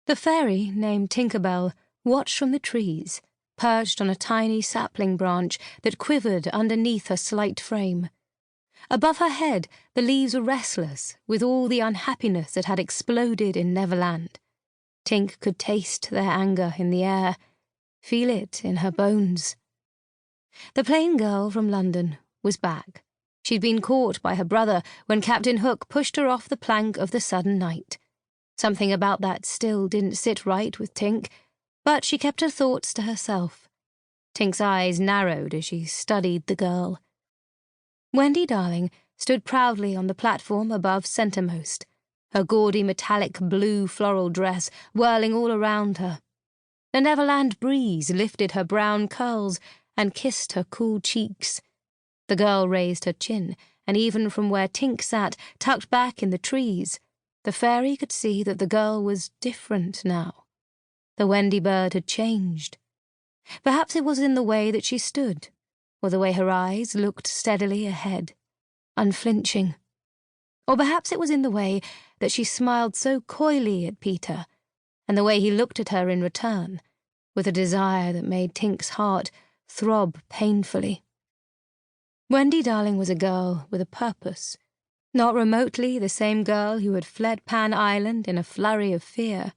The fairy, named Tinkerbell, watched from the trees, perched on a tiny sapling branch that quivered underneath her slight frame. Above her head, the leaves were restless with all the unhappiness that had exploded in Neverland. Tink could taste their anger in the air, feel it in her bones. The plain girl from London was back. She'd been caught by her brother when Captain Hook pushed her off the plank of the sudden night. Something about that still didn't sit right with Tink, but she kept her thoughts to herself. Tink's eyes narrowed as she studied the girl. Wendy Darling stood proudly on the platform above centremost, her gaudy metallic blue floral dress whirling all around her. The Neverland breeze lifted her brown curls and kissed her cool cheeks. The girl raised her chin, and even from where Tink sat, tucked back in the trees, the fairy could see that the girl was different now. The Wendy bird had changed. Perhaps it was in the way that she stood, or the way her eyes looked steadily ahead, unflinching. Or perhaps it was in the way that she smiled so coyly at Peter, and the way he looked at her in return, with a desire that made Tink's heart throb painfully. Wendy Darling was a girl with a purpose, not remotely the same girl who had fled Pan Island in a flurry of fear.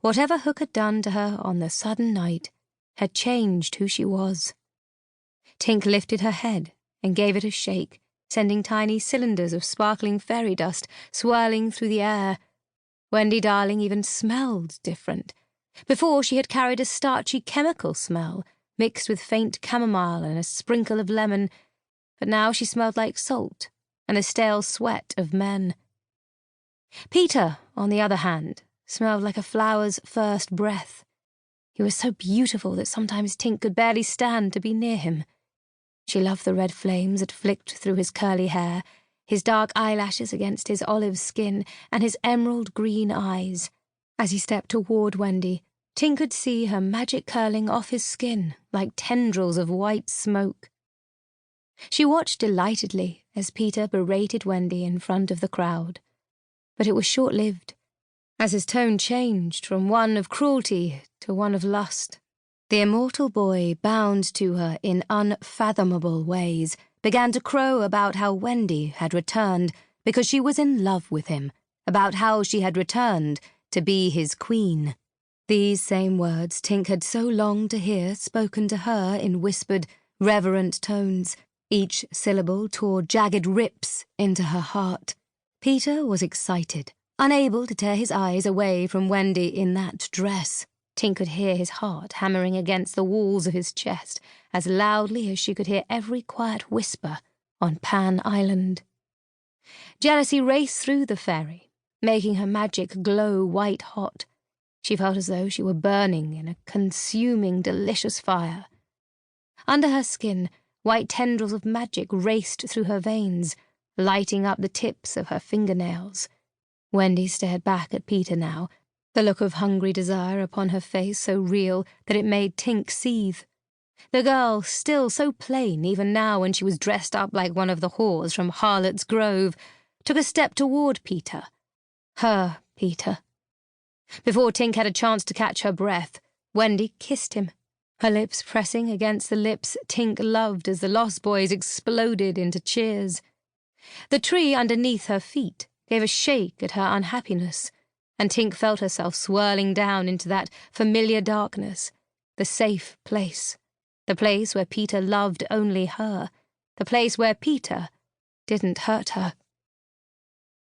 Whatever Hook had done to her on the sudden night had changed who she was. Tink lifted her head and gave it a shake, sending tiny cylinders of sparkling fairy dust swirling through the air. Wendy Darling even smelled different. Before, she had carried a starchy chemical smell, mixed with faint chamomile and a sprinkle of lemon, but now she smelled like salt and the stale sweat of men. Peter, on the other hand, smelled like a flower's first breath. He was so beautiful that sometimes Tink could barely stand to be near him. She loved the red flames that flicked through his curly hair, his dark eyelashes against his olive skin, and his emerald green eyes. As he stepped toward Wendy, Tink could see her magic curling off his skin like tendrils of white smoke. She watched delightedly as Peter berated Wendy in front of the crowd. But it was short-lived, as his tone changed from one of cruelty to one of lust. The immortal boy, bound to her in unfathomable ways, began to crow about how Wendy had returned because she was in love with him, about how she had returned to be his queen. These same words Tink had so longed to hear spoken to her in whispered, reverent tones. Each syllable tore jagged rips into her heart. Peter was excited, unable to tear his eyes away from Wendy in that dress. Tink could hear his heart hammering against the walls of his chest as loudly as she could hear every quiet whisper on Pan Island. Jealousy raced through the fairy, making her magic glow white-hot. She felt as though she were burning in a consuming, delicious fire. Under her skin, white tendrils of magic raced through her veins, lighting up the tips of her fingernails. Wendy stared back at Peter now, the look of hungry desire upon her face so real that it made Tink seethe. The girl, still so plain even now when she was dressed up like one of the whores from Harlot's Grove, took a step toward Peter. Her Peter. Before Tink had a chance to catch her breath, Wendy kissed him, her lips pressing against the lips Tink loved as the Lost Boys exploded into cheers. The tree underneath her feet gave a shake at her unhappiness, and Tink felt herself swirling down into that familiar darkness, the safe place, the place where Peter loved only her, the place where Peter didn't hurt her.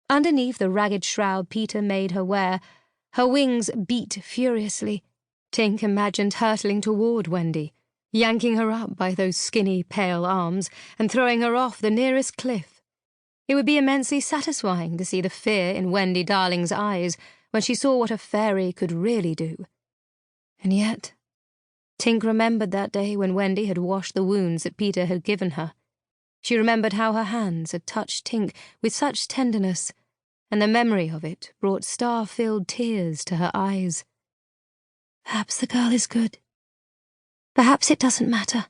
Underneath the ragged shroud Peter made her wear, her wings beat furiously. Tink imagined hurtling toward Wendy, yanking her up by those skinny, pale arms and throwing her off the nearest cliff. It would be immensely satisfying to see the fear in Wendy Darling's eyes when she saw what a fairy could really do. And yet, Tink remembered that day when Wendy had washed the wounds that Peter had given her. She remembered how her hands had touched Tink with such tenderness, and the memory of it brought star-filled tears to her eyes. Perhaps the girl is good. Perhaps it doesn't matter.